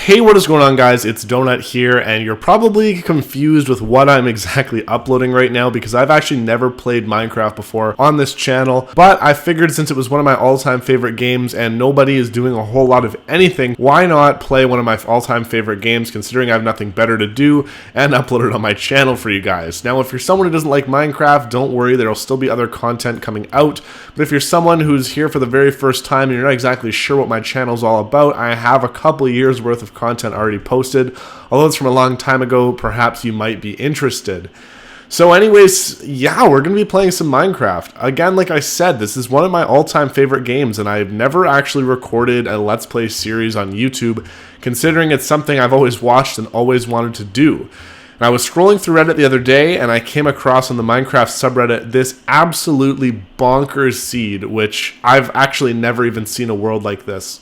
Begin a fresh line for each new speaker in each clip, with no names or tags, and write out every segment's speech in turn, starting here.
Hey, what is going on, guys? It's Donut here, and you're probably confused with what I'm exactly uploading right now because I've actually never played Minecraft before on this channel, but I figured since it was one of my all-time favorite games and nobody is doing a whole lot of anything, why not play one of my all-time favorite games considering I have nothing better to do and upload it on my channel for you guys. Now, if you're someone who doesn't like Minecraft, don't worry, there'll still be other content coming out, but if you're someone who's here for the very first time and you're not exactly sure what my channel's all about, I have a couple years worth of content already posted. Although it's from a long time ago, perhaps you might be interested. So anyways, yeah, we're going to be playing some Minecraft. Again, like I said, this is one of my all-time favorite games, and I've never actually recorded a Let's Play series on YouTube, considering it's something I've always watched and always wanted to do. And I was scrolling through Reddit the other day, and I came across on the Minecraft subreddit this absolutely bonkers seed, which I've actually never even seen a world like this.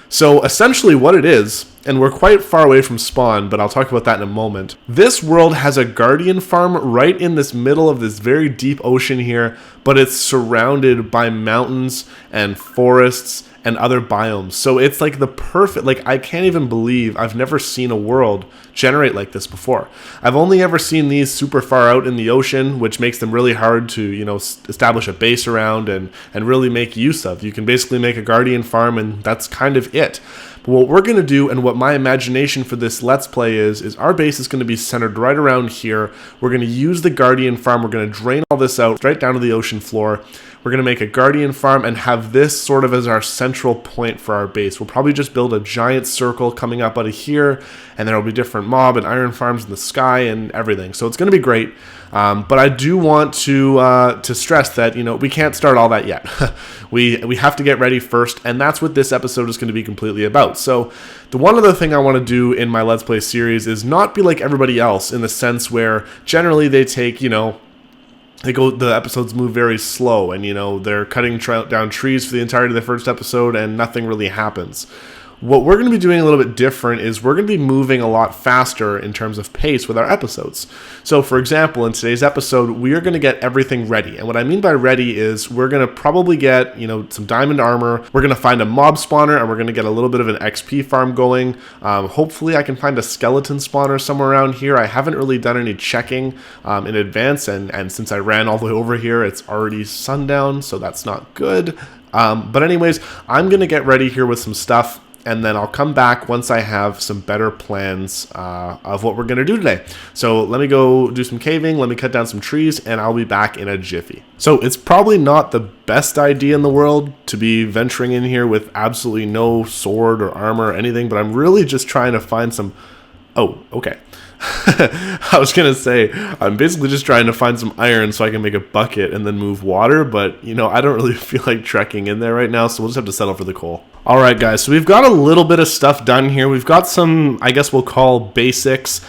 So essentially what it is, and we're quite far away from spawn, but I'll talk about that in a moment. This world has a guardian farm right in this middle of this very deep ocean here, but it's surrounded by mountains and forests and other biomes. So it's like the perfect, like I can't even believe I've never seen a world generate like this before. I've only ever seen these super far out in the ocean, which makes them really hard to, you know, establish a base around and really make use of. You can basically make a guardian farm and that's kind of it. But what we're going to do, and what my imagination for this Let's Play is our base is going to be centered right around here. We're going to use the guardian farm. We're going to drain all this out right down to the ocean floor. We're going to make a guardian farm and have this sort of as our central point for our base. We'll probably just build a giant circle coming up out of here, and there will be different mob and iron farms in the sky and everything. So it's going to be great. But I do want to stress that, you know, we can't start all that yet. we have to get ready first, and that's what this episode is going to be completely about. So the one other thing I want to do in my Let's Play series is not be like everybody else in the sense where generally they take, you know, the episodes move very slow, and, you know, they're cutting down trees for the entirety of the first episode and nothing really happens. What we're going to be doing a little bit different is we're going to be moving a lot faster in terms of pace with our episodes. So, for example, in today's episode, we are going to get everything ready. And what I mean by ready is we're going to probably get, you know, some diamond armor. We're going to find a mob spawner, and we're going to get a little bit of an XP farm going. Hopefully, I can find a skeleton spawner somewhere around here. I haven't really done any checking in advance, and since I ran all the way over here, it's already sundown, so that's not good. But anyways, I'm going to get ready here with some stuff, and then I'll come back once I have some better plans of what we're going to do today. So let me go do some caving, let me cut down some trees, and I'll be back in a jiffy. So it's probably not the best idea in the world to be venturing in here with absolutely no sword or armor or anything, but I'm really just trying to find some... Oh, okay. I was going to say, I'm basically just trying to find some iron so I can make a bucket and then move water, but, you know, I don't really feel like trekking in there right now, so we'll just have to settle for the coal. Alright guys, so we've got a little bit of stuff done here. We've got some, I guess we'll call basics.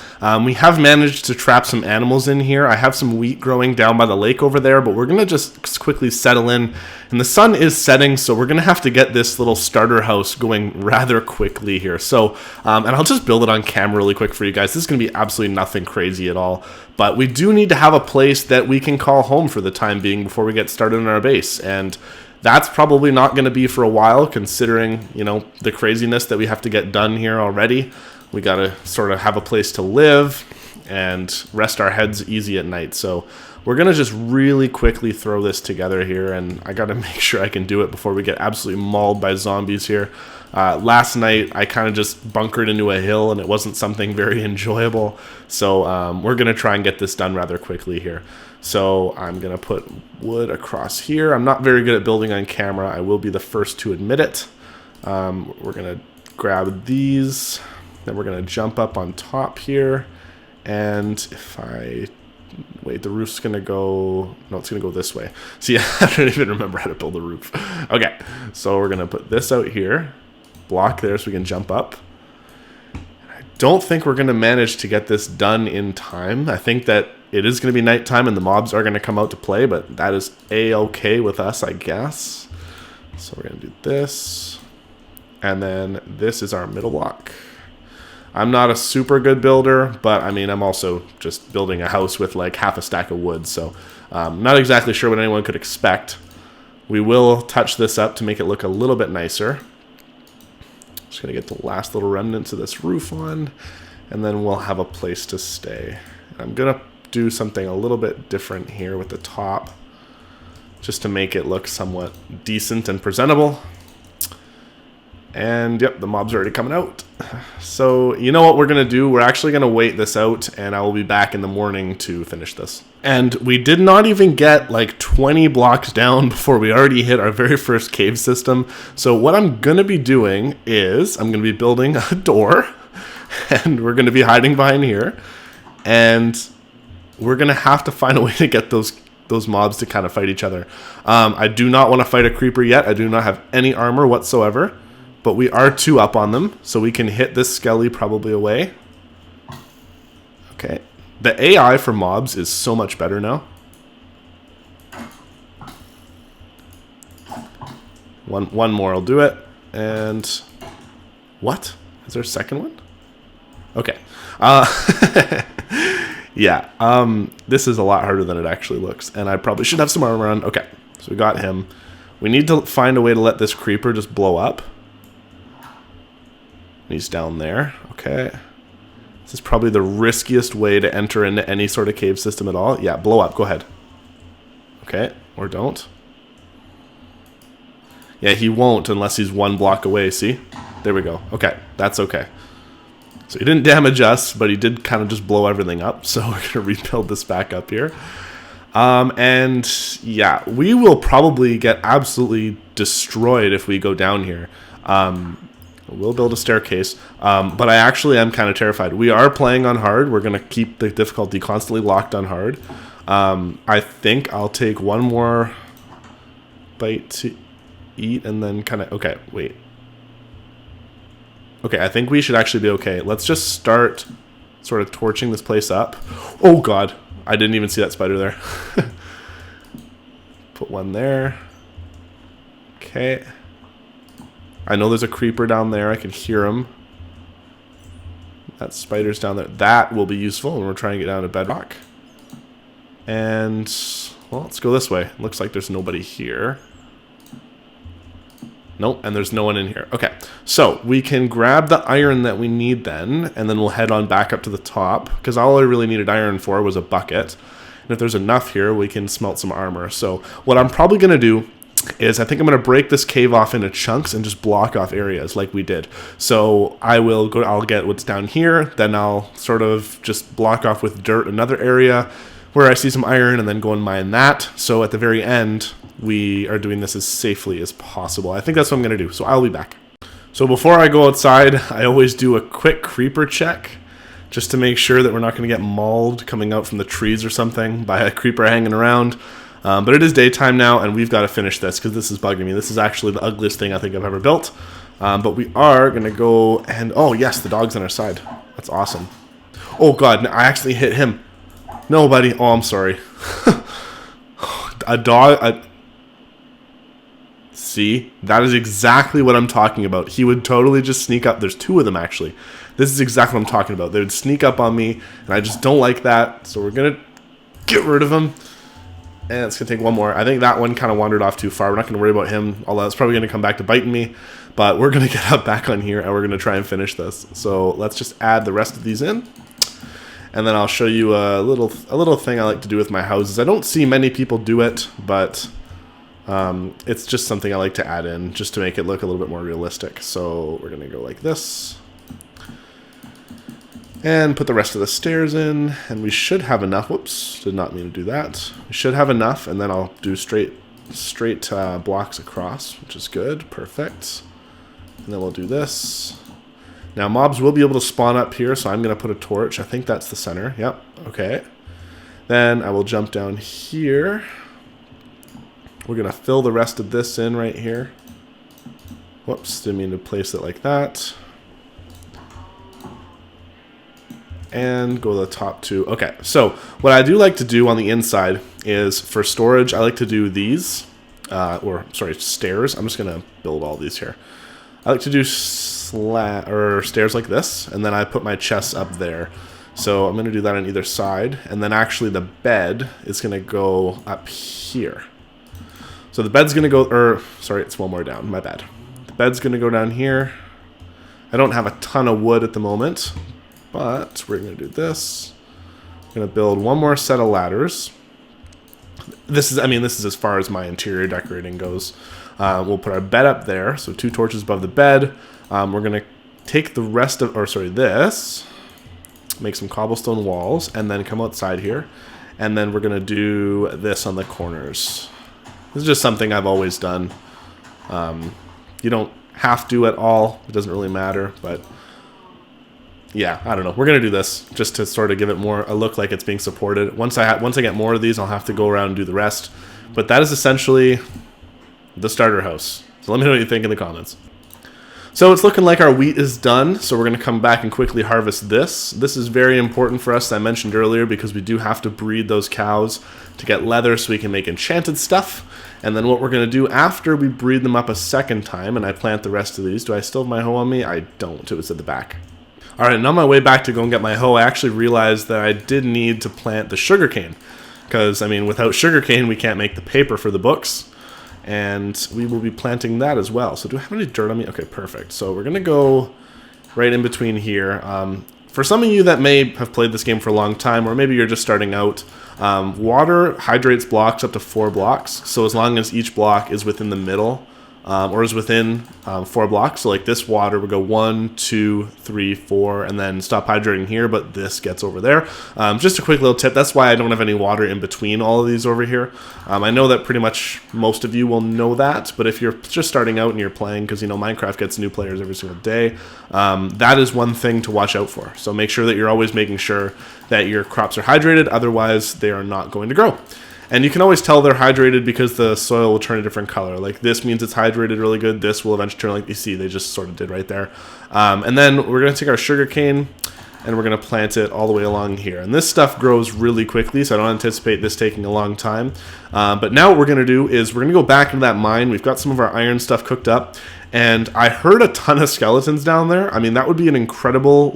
We have managed to trap some animals in here. I have some wheat growing down by the lake over there, but we're going to just quickly settle in. And the sun is setting, so we're going to have to get this little starter house going rather quickly here. So, and I'll just build it on camera really quick for you guys. This is going to be absolutely nothing crazy at all. But we do need to have a place that we can call home for the time being before we get started on our base. And that's probably not going to be for a while, considering, you know, the craziness that we have to get done here already. We got to sort of have a place to live and rest our heads easy at night. So we're going to just really quickly throw this together here, and I got to make sure I can do it before we get absolutely mauled by zombies here. Last night, I kind of just bunkered into a hill, and it wasn't something very enjoyable. So we're going to try and get this done rather quickly here. So I'm going to put wood across here. I'm not very good at building on camera. I will be the first to admit it. We're going to grab these. Then we're going to jump up on top here. And if I... Wait, the roof's going to go... No, it's going to go this way. See, I don't even remember how to build a roof. Okay, so we're going to put this out here. Block there so we can jump up. I don't think we're going to manage to get this done in time. I think that it is going to be nighttime and the mobs are going to come out to play, but that is a-okay with us, I guess. So we're going to do this. And then this is our middle block. I'm not a super good builder, but I mean, I'm also just building a house with like half a stack of wood, so not exactly sure what anyone could expect. We will touch this up to make it look a little bit nicer. Just gonna get the last little remnants of this roof on, and then we'll have a place to stay. And I'm gonna do something a little bit different here with the top, just to make it look somewhat decent and presentable. And yep, the mob's already coming out. So you know what we're gonna do? We're actually gonna wait this out, and I will be back in the morning to finish this. And we did not even get like 20 blocks down before we already hit our very first cave system. So what I'm gonna be doing is I'm gonna be building a door, and we're gonna be hiding behind here, and we're gonna have to find a way to get those mobs to kind of fight each other. I do not want to fight a creeper yet. I do not have any armor whatsoever. But we are 2 up on them, so we can hit this skelly probably away. Okay. The AI for mobs is so much better now. One more will do it. And what? Is there a second one? Okay. Yeah. This is a lot harder than it actually looks, and I probably should have some armor on. Okay. So we got him. We need to find a way to let this creeper just blow up. He's down there. Okay. This is probably the riskiest way to enter into any sort of cave system at all. Yeah, blow up. Go ahead. Okay. Or don't. Yeah, he won't unless he's 1 block away. See? There we go. Okay. That's okay. So he didn't damage us, but he did kind of just blow everything up. So we're going to rebuild this back up here. And yeah, we will probably get absolutely destroyed if we go down here. We'll build a staircase, but I actually am kind of terrified. We are playing on hard. We're going to keep the difficulty constantly locked on hard. I think I'll take 1 more bite to eat and then kind of... Okay, wait. Okay, I think we should actually be okay. Let's just start sort of torching this place up. Oh, God. I didn't even see that spider there. Put 1 there. Okay. I know there's a creeper down there. I can hear him. That spider's down there. That will be useful when we're trying to get down to bedrock. And, well, let's go this way. Looks like there's nobody here. Nope, and there's no one in here. Okay, so we can grab the iron that we need then, and then we'll head on back up to the top, because all I really needed iron for was a bucket. And if there's enough here, we can smelt some armor. So what I'm probably going to do is I think I'm going to break this cave off into chunks and just block off areas like we did. So I'll get what's down here, then I'll sort of just block off with dirt another area where I see some iron and then go and mine that. So at the very end, we are doing this as safely as possible. I think that's what I'm going to do. So I'll be back. So before I go outside, I always do a quick creeper check just to make sure that we're not going to get mauled coming out from the trees or something by a creeper hanging around. But it is daytime now, and we've got to finish this because this is bugging me. This is actually the ugliest thing I think I've ever built. But we are going to go and... Oh, yes, the dog's on our side. That's awesome. Oh, God, I actually hit him. No, buddy. Oh, I'm sorry. A dog... See? That is exactly what I'm talking about. He would totally just sneak up. There's 2 of them, actually. This is exactly what I'm talking about. They would sneak up on me, and I just don't like that. So we're going to get rid of him. And it's going to take 1 more. I think that one kind of wandered off too far. We're not going to worry about him, although it's probably going to come back to biting me. But we're going to get up back on here, and we're going to try and finish this. So let's just add the rest of these in. And then I'll show you a little thing I like to do with my houses. I don't see many people do it, but it's just something I like to add in just to make it look a little bit more realistic. So we're going to go like this. And put the rest of the stairs in, and we should have enough. Whoops, did not mean to do that. We should have enough, and then I'll do straight blocks across, which is good. Perfect. And then we'll do this. Now mobs will be able to spawn up here, so I'm going to put a torch. I think that's the center. Yep, okay. Then I will jump down here. We're going to fill the rest of this in right here. Whoops, didn't mean to place it like that. And go to the top 2. Okay, so what I do like to do on the inside is for storage, I like to do these, stairs. I'm just going to build all these here. I like to do stairs like this, and then I put my chests up there. So I'm going to do that on either side, and then actually the bed is going to go up here. So the bed's going to go, it's 1 more down, my bad. The bed's going to go down here. I don't have a ton of wood at the moment, but we're going to do this. I'm going to build one more set of ladders. This is as far as my interior decorating goes. We'll put our bed up there, so 2 torches above the bed. We're going to take the rest of, this, make some cobblestone walls, and then come outside here. And then we're going to do this on the corners. This is just something I've always done. You don't have to at all. It doesn't really matter, but yeah, I don't know. We're going to do this just to sort of give it more a look like it's being supported. Once I get more of these, I'll have to go around and do the rest. But that is essentially the starter house. So let me know what you think in the comments. So it's looking like our wheat is done, so we're going to come back and quickly harvest this. This is very important for us, as I mentioned earlier, because we do have to breed those cows to get leather so we can make enchanted stuff. And then what we're going to do after we breed them up a second time, and I plant the rest of these. Do I still have my hoe on me? I don't. It was at the back. Alright, and on my way back to go and get my hoe, I actually realized that I did need to plant the sugarcane. Because, without sugarcane, we can't make the paper for the books. And we will be planting that as well. So do I have any dirt on me? Okay, perfect. So we're going to go right in between here. For some of you that may have played this game for a long time, or maybe you're just starting out, water hydrates blocks up to 4 blocks. So as long as each block is within the middle, or is within 4 blocks. So like this water would go 1, 2, 3, 4, and then stop hydrating here, but this gets over there. Just a quick little tip. That's why I don't have any water in between all of these over here. I know that pretty much most of you will know that, but if you're just starting out and you're playing, because Minecraft gets new players every single day, that is one thing to watch out for. So make sure that you're always making sure that your crops are hydrated, otherwise they are not going to grow. And you can always tell they're hydrated because the soil will turn a different color. Like this means it's hydrated really good. This will eventually turn like you see, they just sort of did right there. And then we're going to take our sugar cane and we're going to plant it all the way along here. And this stuff grows really quickly, so I don't anticipate this taking a long time. But now what we're going to do is we're going to go back into that mine. We've got some of our iron stuff cooked up. And I heard a ton of skeletons down there. That would be an incredible,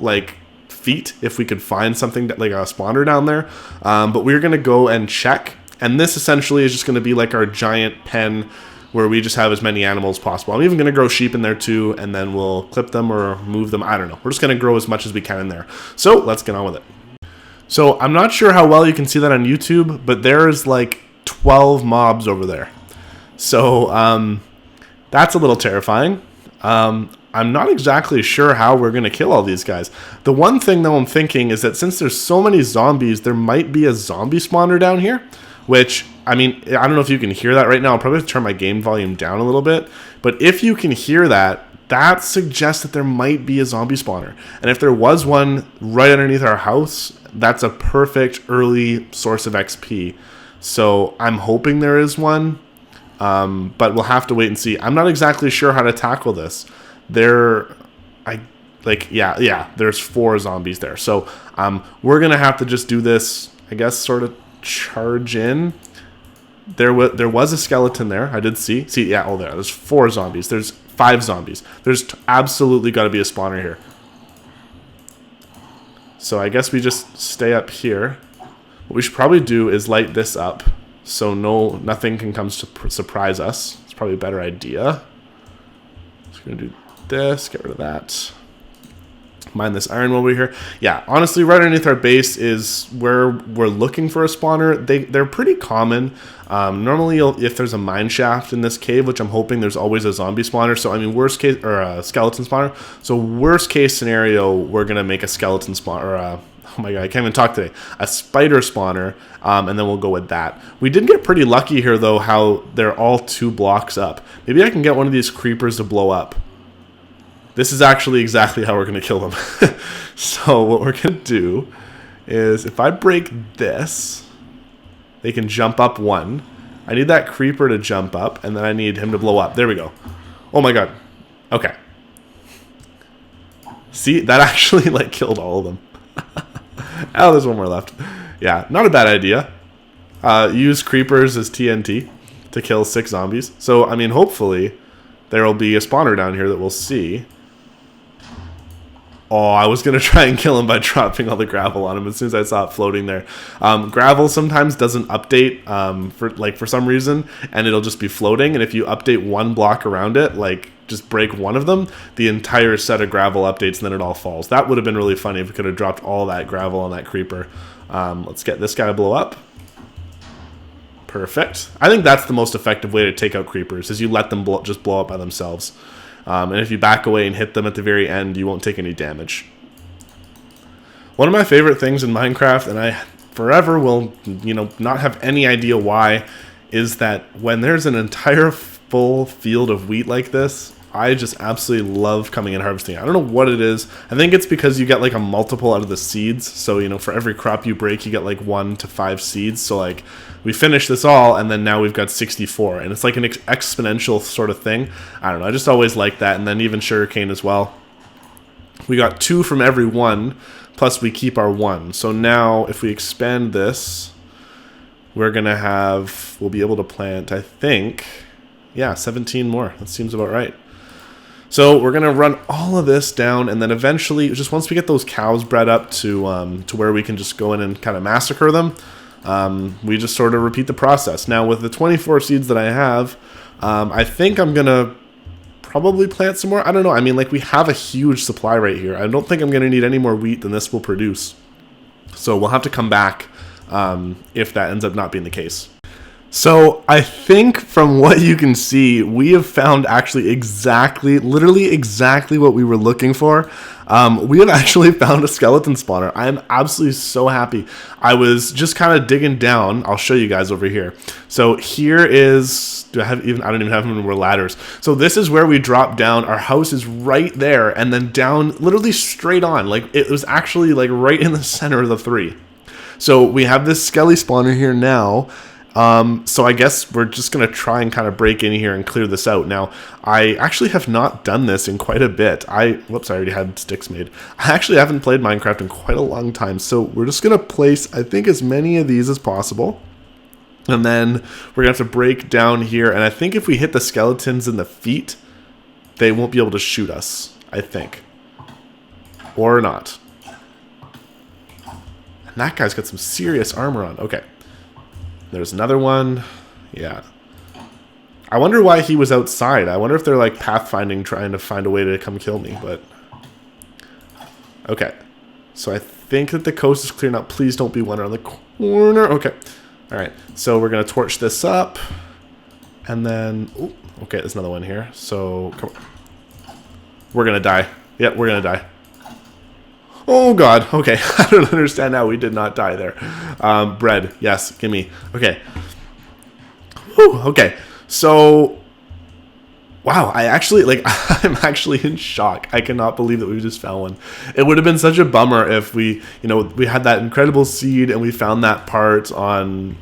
feat if we could find something like a spawner down there. But we're going to go and check. And this essentially is just going to be like our giant pen where we just have as many animals as possible. I'm even going to grow sheep in there too, and then we'll clip them or move them. I don't know. We're just going to grow as much as we can in there. So let's get on with it. So I'm not sure how well you can see that on YouTube, but there's like 12 mobs over there. So that's a little terrifying. I'm not exactly sure how we're going to kill all these guys. The one thing though I'm thinking is that since there's so many zombies, there might be a zombie spawner down here. Which, I don't know if you can hear that right now. I'll probably have to turn my game volume down a little bit. But if you can hear that, that suggests that there might be a zombie spawner. And if there was one right underneath our house, that's a perfect early source of XP. So I'm hoping there is one. But we'll have to wait and see. I'm not exactly sure how to tackle this. There's 4 zombies there. So we're going to have to just do this, I guess, sort of charge in. There was a skeleton there. I did see. There's 4 zombies. There's 5 zombies. There's absolutely got to be a spawner here. So I guess we just stay up here. What we should probably do is light this up so nothing can come to surprise us. It's probably a better idea. So we're gonna do this. Get rid of that. Mine this iron over here. Yeah, honestly, right underneath our base is where we're looking for a spawner. They're pretty common. Normally, if there's a mine shaft in this cave, which I'm hoping there's always a zombie spawner. So, worst case, or a skeleton spawner. So, worst case scenario, we're going to make a skeleton spawner, or oh my god, I can't even talk today. A spider spawner, and then we'll go with that. We did get pretty lucky here, though, how they're all 2 blocks up. Maybe I can get one of these creepers to blow up. This is actually exactly how we're going to kill them. So what we're going to do is if I break this, they can jump up 1. I need that creeper to jump up, and then I need him to blow up. There we go. Oh my god. Okay. See, that actually killed all of them. Oh, there's one more left. Yeah, not a bad idea. Use creepers as TNT to kill 6 zombies. So, hopefully there will be a spawner down here that we'll see. Oh, I was going to try and kill him by dropping all the gravel on him as soon as I saw it floating there. Gravel sometimes doesn't update for some reason, and it'll just be floating. And if you update 1 block around it, just break one of them, the entire set of gravel updates and then it all falls. That would have been really funny if we could have dropped all that gravel on that creeper. Let's get this guy to blow up. Perfect. I think that's the most effective way to take out creepers, is you let them just blow up by themselves. And if you back away and hit them at the very end, you won't take any damage. One of my favorite things in Minecraft, and I forever will, not have any idea why, is that when there's an entire full field of wheat like this, I just absolutely love coming and harvesting. I don't know what it is. I think it's because you get like a multiple out of the seeds. So, for every crop you break, you get like 1 to 5 seeds. So like we finish this all and then now we've got 64 and it's like an exponential sort of thing. I don't know. I just always like that. And then even sugarcane as well. We got 2 from every one, plus we keep our 1. So now if we expand this, we'll be able to plant, I think, yeah, 17 more. That seems about right. So we're going to run all of this down, and then eventually, just once we get those cows bred up to where we can just go in and kind of massacre them, we just sort of repeat the process. Now, with the 24 seeds that I have, I think I'm going to probably plant some more. I don't know. I mean, like, we have a huge supply right here. I don't think I'm going to need any more wheat than this will produce. So we'll have to come back if that ends up not being the case. So I think from what you can see, we have found actually literally exactly what we were looking for. We have actually found a skeleton spawner. I am absolutely so happy. I was just kind of digging down. I'll show you guys over here. So here is, I don't even have them where ladders. So this is where we drop down. Our house is right there and then down literally straight on. Like it was actually like right in the center of the 3. So we have this skelly spawner here now. So I guess we're just going to try and kind of break in here and clear this out. Now, I actually have not done this in quite a bit. Whoops, I already had sticks made. I actually haven't played Minecraft in quite a long time. So we're just going to place, I think, as many of these as possible. And then we're going to have to break down here. And I think if we hit the skeletons in the feet, they won't be able to shoot us, I think. Or not. And that guy's got some serious armor on. Okay. There's another one. Yeah. I wonder why he was outside. I wonder if they're like pathfinding, trying to find a way to come kill me, but... Okay. So I think that the coast is clear now. Please don't be one around the corner. Okay. Alright. So we're going to torch this up. And then... Ooh, okay, there's another one here. So, come on. We're going to die. Yep, we're going to die. Oh god, okay. I don't understand how we did not die there. Bread, yes, gimme. Okay. Whew, okay. So, wow, I'm actually in shock. I cannot believe that we just found one. It would have been such a bummer if we had that incredible seed and we found that part on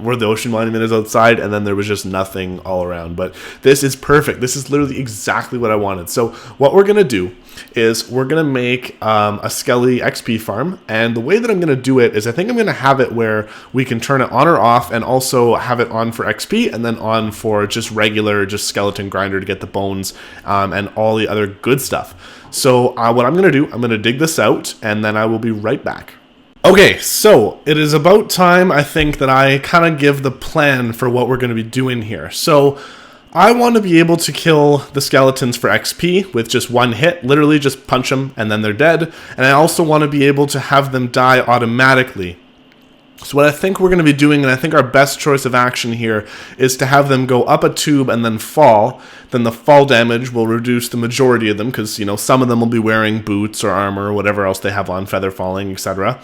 where the ocean monument is outside and then there was just nothing all around. But this is perfect. This is literally exactly what I wanted. So what we're going to do is we're going to make a Skelly XP farm. And the way that I'm going to do it is I think I'm going to have it where we can turn it on or off and also have it on for XP and then on for just regular, just skeleton grinder to get the bones and all the other good stuff. So what I'm going to do, I'm going to dig this out and then I will be right back. Okay, so it is about time, I think, that I kind of give the plan for what we're going to be doing here. So I want to be able to kill the skeletons for XP with just one hit, literally just punch them and then they're dead. And I also want to be able to have them die automatically. So what I think we're going to be doing, and I think our best choice of action here, is to have them go up a tube and then fall. Then the fall damage will reduce the majority of them because, some of them will be wearing boots or armor or whatever else they have on, feather falling, etc.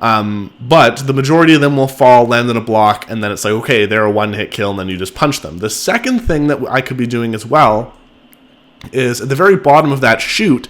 But the majority of them will fall, land in a block, and then it's like, okay, they're a one-hit kill, and then you just punch them. The second thing that I could be doing as well is at the very bottom of that chute,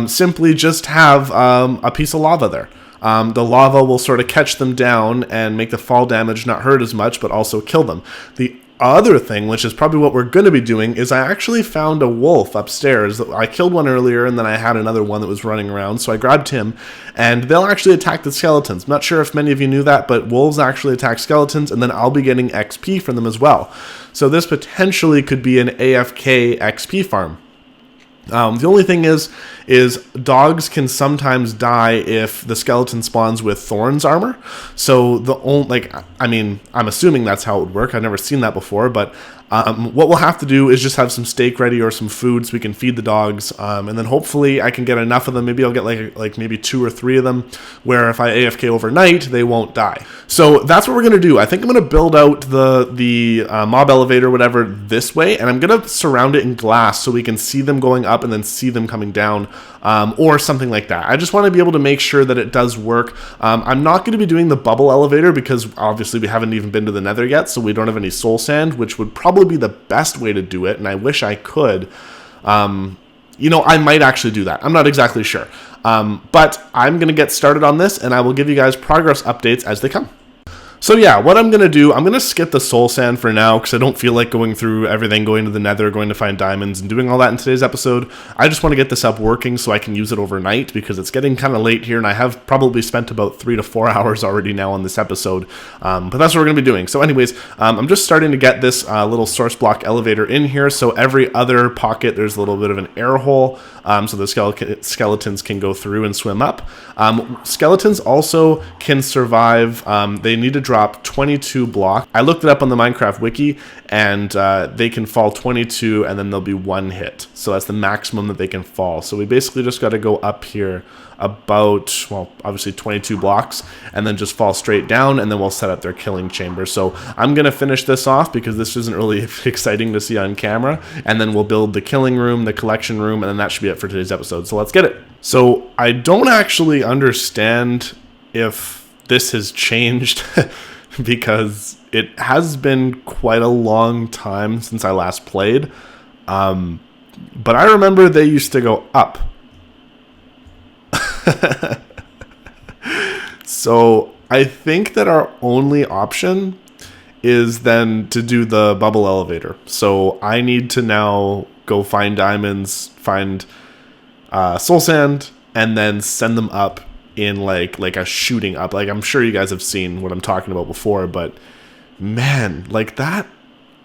simply just have a piece of lava there. The lava will sort of catch them down and make the fall damage not hurt as much, but also kill them. The other thing, which is probably what we're going to be doing, is I actually found a wolf upstairs. I killed one earlier, and then I had another one that was running around, so I grabbed him, and they'll actually attack the skeletons. I'm not sure if many of you knew that, but wolves actually attack skeletons, and then I'll be getting XP from them as well. So this potentially could be an AFK XP farm. The only thing is dogs can sometimes die if the skeleton spawns with thorns armor. So I'm assuming that's how it would work. I've never seen that before, but What we'll have to do is just have some steak ready or some food so we can feed the dogs, and then hopefully I can get enough of them. Maybe I'll get like maybe 2 or 3 of them, where if I AFK overnight, they won't die. So that's what we're gonna do. I think I'm gonna build out the mob elevator, whatever, this way, and I'm gonna surround it in glass so we can see them going up and then see them coming down, or something like that. I just want to be able to make sure that it does work. I'm not going to be doing the bubble elevator because obviously we haven't even been to the Nether yet, so we don't have any soul sand, which would probably be the best way to do it, and I wish I could. You know, I might actually do that. I'm not exactly sure. But I'm going to get started on this, and I will give you guys progress updates as they come. So yeah, what I'm going to do, I'm going to skip the soul sand for now because I don't feel like going through everything, going to the Nether, going to find diamonds, and doing all that in today's episode. I just want to get this up working so I can use it overnight because it's getting kind of late here, and I have probably spent about 3 to 4 hours already now on this episode. But that's what we're going to be doing. So anyways, I'm just starting to get this little source block elevator in here. So every other pocket, there's a little bit of an air hole. So the skeletons can go through and swim up. Skeletons also can survive. They need to drop 22 blocks. I looked it up on the Minecraft wiki, and they can fall 22 and then there'll be 1 hit. So that's the maximum that they can fall. So we basically just got to go up here about, well, obviously 22 blocks and then just fall straight down, and then we'll set up their killing chamber. So I'm going to finish this off because this isn't really exciting to see on camera, and then we'll build the killing room, the collection room, and then that should be it for today's episode. So let's get it. So I don't actually understand if this has changed because it has been quite a long time since I last played. But I remember they used to go up. So I think that our only option is then to do the bubble elevator. So I need to now go find diamonds, find soul sand, and then send them up in like a shooting up. Like, I'm sure you guys have seen what I'm talking about before, but man, like that,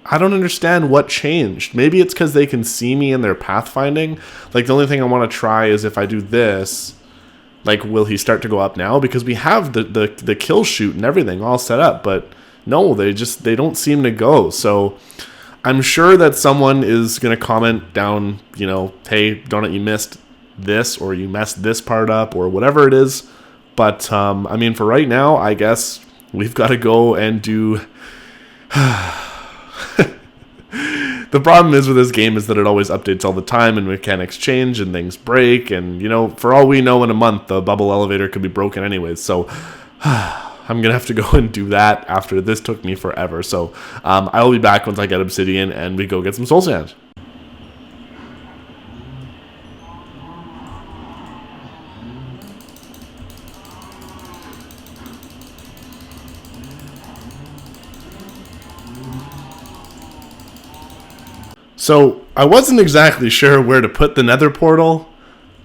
I don't understand what changed. Maybe it's because they can see me in their pathfinding. Like, the only thing I want to try is if I do this, like, will he start to go up now? Because we have the kill shoot and everything all set up, but no, they don't seem to go. So I'm sure that someone is going to comment down, you know, hey, Donut, you missed this, or you messed this part up, or whatever it is. But I mean, for right now, I guess we've got to go and do the problem is with this game is that it always updates all the time, and mechanics change and things break, and you know, for all we know, in a month the bubble elevator could be broken anyways. So I'm gonna have to go and do that after this took me forever. So I will be back once I get obsidian and we go get some soul sand. So I wasn't exactly sure where to put the Nether portal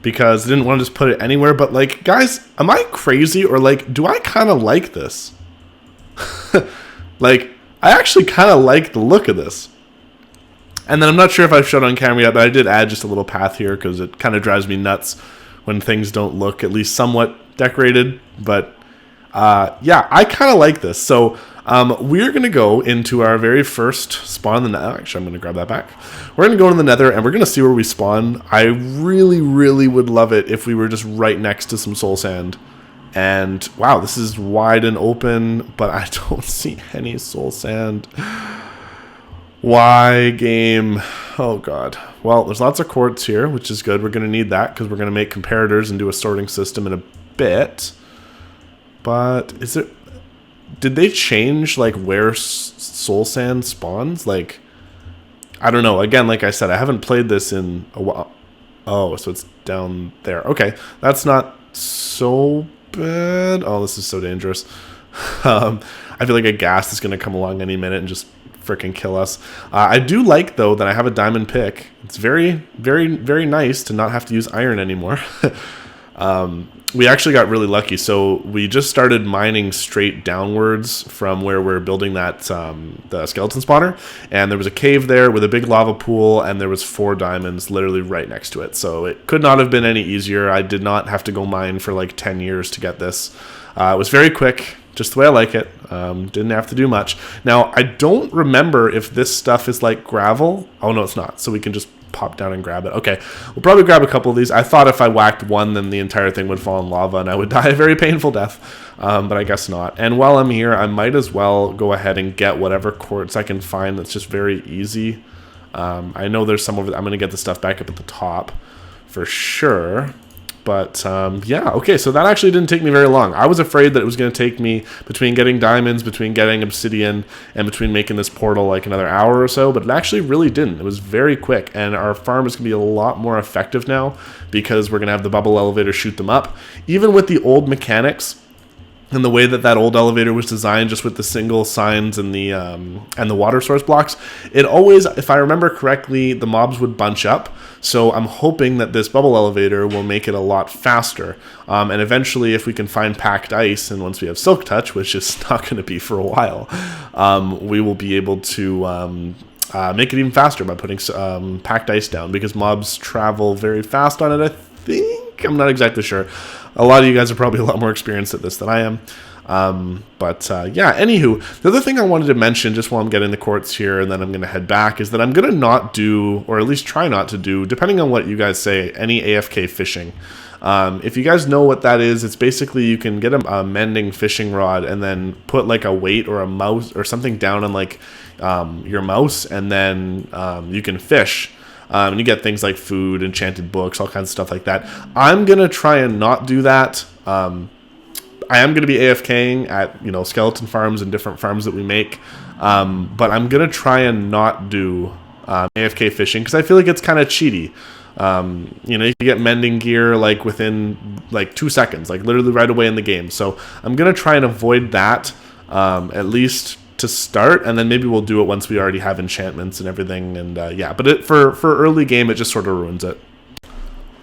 because I didn't want to just put it anywhere. But like, guys, am I crazy, or like, do I kind of like this? Like, I actually kind of like the look of this. And then I'm not sure if I've shown on camera yet, but I did add just a little path here because it kind of drives me nuts when things don't look at least somewhat decorated. But yeah, I kind of like this. So we're going to go into our very first spawn in the Nether. Actually, I'm going to grab that back. We're going to go into the Nether, and we're going to see where we spawn. I really, really would love it if we were just right next to some soul sand. And wow, this is wide and open, but I don't see any soul sand. Why, game? Oh god. Well, there's lots of quartz here, which is good. We're going to need that because we're going to make comparators and do a sorting system in a bit. But is it... Did they change like where soul sand spawns? Like, I don't know. Again, like I said, I haven't played this in a while. Oh, so it's down there. Okay, that's not so bad. Oh, this is so dangerous. I feel like a ghast is going to come along any minute and just freaking kill us. I do like, though, that I have a diamond pick. It's very, very, very nice to not have to use iron anymore. We actually got really lucky. So we just started mining straight downwards from where we're building that the skeleton spawner, and there was a cave there with a big lava pool, and there was 4 diamonds literally right next to it. So it could not have been any easier. I did not have to go mine for like 10 years to get this. It was very quick, just the way I like it. Didn't have to do much. Now, I don't remember if this stuff is like gravel. Oh, no, it's not. So we can just pop down and grab it. Okay, we'll probably grab a couple of these. I thought if I whacked one, then the entire thing would fall in lava and I would die a very painful death. But I guess not. And while I'm here, I might as well go ahead and get whatever quartz I can find that's just very easy. I know there's some over there. I'm going to get the stuff back up at the top for sure. But yeah, okay, so that actually didn't take me very long. I was afraid that it was going to take me between getting diamonds, between getting obsidian, and between making this portal like another hour or so, but it actually really didn't. It was very quick, and our farm is going to be a lot more effective now because we're going to have the bubble elevator shoot them up. Even with the old mechanics, and the way that that old elevator was designed, just with the single signs and the water source blocks, it always, if I remember correctly, the mobs would bunch up. So I'm hoping that this bubble elevator will make it a lot faster. And eventually, if we can find packed ice, and once we have silk touch, which is not going to be for a while, we will be able to make it even faster by putting packed ice down, because mobs travel very fast on it, I think. I'm not exactly sure. A lot of you guys are probably a lot more experienced at this than I am. Yeah, anywho, the other thing I wanted to mention just while I'm getting the quartz here and then I'm going to head back is that I'm going to not do, or at least try not to do, depending on what you guys say, any AFK fishing. If you guys know what that is, it's basically you can get a mending fishing rod and then put like a weight or a mouse or something down on like your mouse, and then you can fish. And you get things like food, enchanted books, all kinds of stuff like that. I'm going to try and not do that. I am going to be AFKing at, skeleton farms and different farms that we make. But I'm going to try and not do AFK fishing because I feel like it's kind of cheaty. You can get mending gear like within like 2 seconds, like literally right away in the game. So I'm going to try and avoid that at least to start, and then maybe we'll do it once we already have enchantments and everything. And yeah, but for early game, it just sort of ruins it.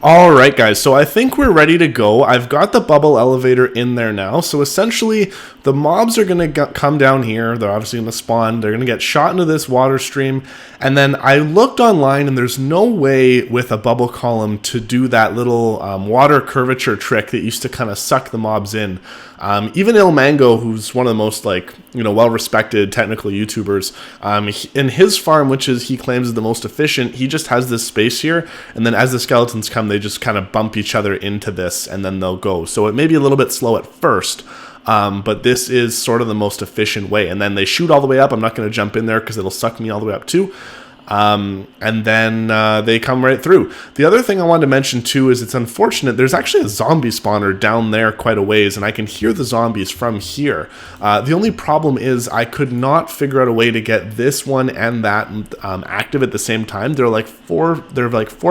Alright guys, so I think we're ready to go. I've got the bubble elevator in there now. So essentially, the mobs are going to come down here. They're obviously going to spawn. They're going to get shot into this water stream. And then I looked online and there's no way with a bubble column to do that little water curvature trick that used to kind of suck the mobs in. Even Il Mango, who's one of the most well-respected technical YouTubers, in his farm, which he claims is the most efficient, he just has this space here. And then as the skeletons come, they just kind of bump each other into this and then they'll go. So it may be a little bit slow at first, but this is sort of the most efficient way. And then they shoot all the way up. I'm not going to jump in there because it'll suck me all the way up too. And then they come right through. The other thing I wanted to mention too is it's unfortunate. There's actually a zombie spawner down there quite a ways, and I can hear the zombies from here. The only problem is I could not figure out a way to get this one and that active at the same time. They're like four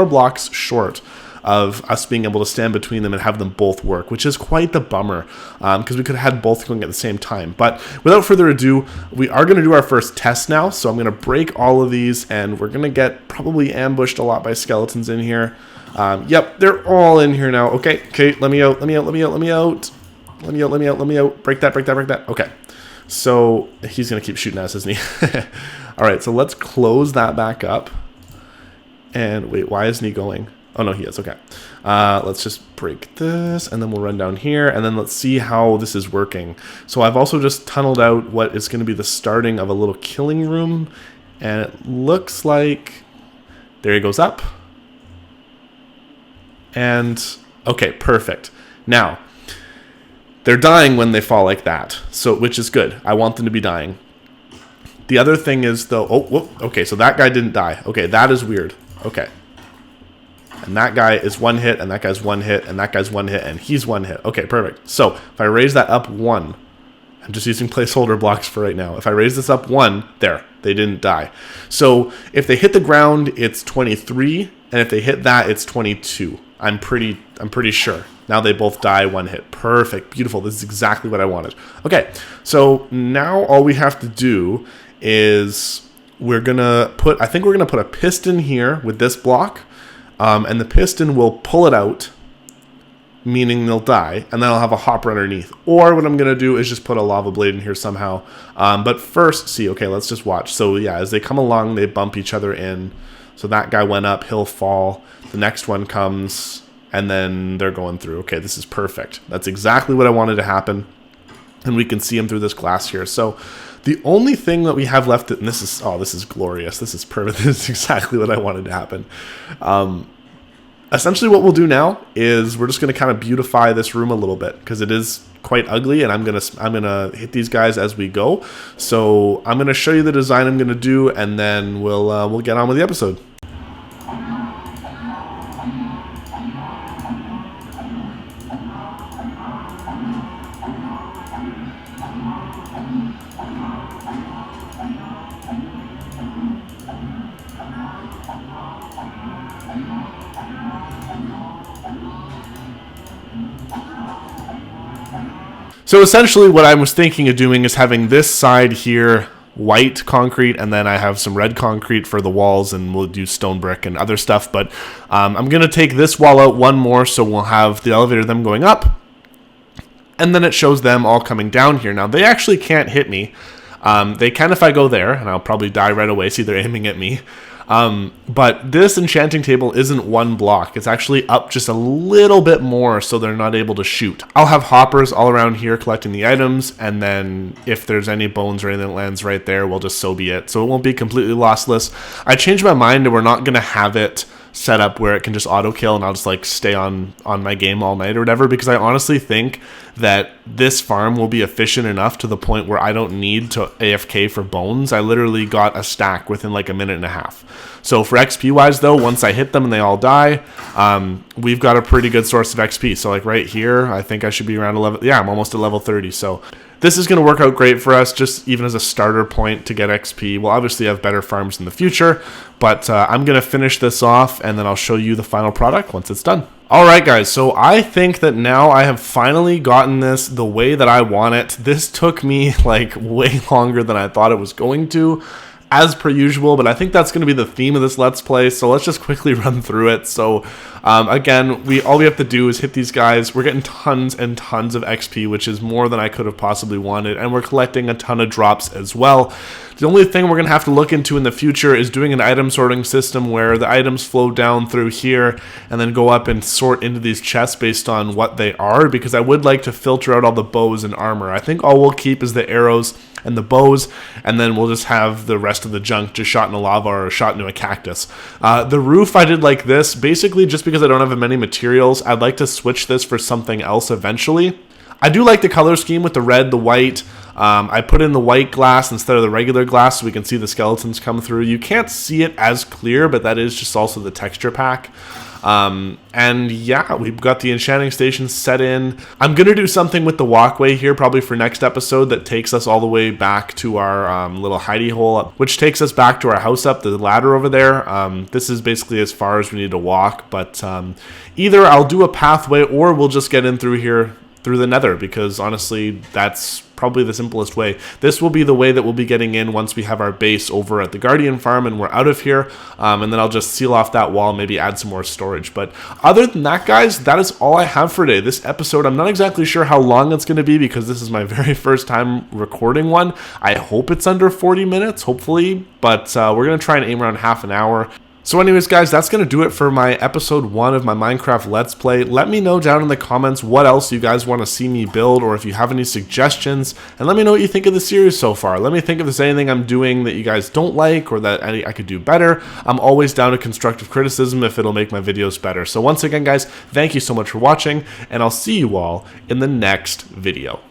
blocks short of us being able to stand between them and have them both work, which is quite the bummer, because we could have had both going at the same time. But without further ado, we are going to do our first test now. So I'm going to break all of these, and we're going to get probably ambushed a lot by skeletons in here. Yep, they're all in here now. Okay, let me out. Break that. Okay, so he's going to keep shooting us, isn't he? All right, so let's close that back up. And wait, why isn't he going? Oh, no, he is. Okay. Let's just break this, and then we'll run down here, and then let's see how this is working. So I've also just tunneled out what is going to be the starting of a little killing room, and it looks like... There he goes up. And, okay, perfect. Now, they're dying when they fall like that, so which is good. I want them to be dying. The other thing is, though... Oh, whoop, okay, so that guy didn't die. Okay, that is weird. Okay. And that guy is one hit, and that guy's one hit, and that guy's one hit, and he's one hit. Okay, perfect. So if I raise that up 1, I'm just using placeholder blocks for right now. If I raise this up 1, there, they didn't die. So if they hit the ground, it's 23, and if they hit that, it's 22. I'm pretty sure. Now they both die 1 hit. Perfect, beautiful. This is exactly what I wanted. Okay, so now all we have to do is we're gonna put. I think we're gonna put a piston here with this block. And the piston will pull it out, meaning they'll die, and then I'll have a hopper underneath. Or what I'm going to do is just put a lava blade in here somehow. But first, see, okay, let's just watch. So yeah, as they come along, they bump each other in. So that guy went up, he'll fall. The next one comes, and then they're going through. Okay, this is perfect. That's exactly what I wanted to happen. and we can see him through this glass here. So the only thing that we have left, and this is glorious. This is perfect. This is exactly what I wanted to happen. Essentially what we'll do now is we're just going to kind of beautify this room a little bit because it is quite ugly, and I'm gonna hit these guys as we go. So I'm gonna show you the design I'm gonna do, and then we'll get on with the episode. So essentially what I was thinking of doing is having this side here white concrete, and then I have some red concrete for the walls, and we'll do stone brick and other stuff. But I'm going to take this wall out one more, so we'll have the elevator them going up, and then it shows them all coming down here. Now, they actually can't hit me. They can if I go there, and I'll probably die right away, see they're aiming at me. But this enchanting table isn't one block. It's actually up just a little bit more, so they're not able to shoot. I'll have hoppers all around here collecting the items, and then if there's any bones or anything that lands right there, well, just so be it. So it won't be completely lossless. I changed my mind, and we're not going to have it set up where it can just auto kill and I'll just like stay on my game all night or whatever, because I honestly think that this farm will be efficient enough to the point where I don't need to AFK for bones. I literally got a stack within like a minute and a half. So for XP wise though, once I hit them and they all die, we've got a pretty good source of XP. So like right here, I think I should be around 11. Yeah, I'm almost at level 30. So this is going to work out great for us, just even as a starter point to get XP. We'll obviously have better farms in the future, but I'm going to finish this off, and then I'll show you the final product once it's done. All right, guys, so I think that now I have finally gotten this the way that I want it. This took me like way longer than I thought it was going to, as per usual, but I think that's going to be the theme of this Let's Play, so let's just quickly run through it. So again, all we have to do is hit these guys. We're getting tons and tons of XP, which is more than I could have possibly wanted, and we're collecting a ton of drops as well. The only thing we're going to have to look into in the future is doing an item sorting system where the items flow down through here and then go up and sort into these chests based on what they are, because I would like to filter out all the bows and armor. I think all we'll keep is the arrows and the bows, and then we'll just have the rest of the junk just shot into lava or shot into a cactus. The roof I did like this, basically just because I don't have many materials. I'd like to switch this for something else eventually. I do like the color scheme with the red, the white. I put in the white glass instead of the regular glass so we can see the skeletons come through. You can't see it as clear, but that is just also the texture pack. And yeah, we've got the enchanting station set in. I'm going to do something with the walkway here probably for next episode that takes us all the way back to our little hidey hole, which takes us back to our house up the ladder over there. This is basically as far as we need to walk, but either I'll do a pathway or we'll just get in through here through the nether, because honestly that's probably the simplest way. This will be the way that we'll be getting in once we have our base over at the Guardian farm and we're out of here, and then I'll just seal off that wall, maybe add some more storage. But other than that, guys, that is all I have for today. This episode, I'm not exactly sure how long it's going to be because this is my very first time recording one. I hope it's under 40 minutes, hopefully, but we're going to try and aim around half an hour. So anyways, guys, that's going to do it for my episode 1 of my Minecraft Let's Play. Let me know down in the comments what else you guys want to see me build, or if you have any suggestions, and let me know what you think of the series so far. Let me think if there's anything I'm doing that you guys don't like or that I could do better. I'm always down to constructive criticism if it'll make my videos better. So once again, guys, thank you so much for watching, and I'll see you all in the next video.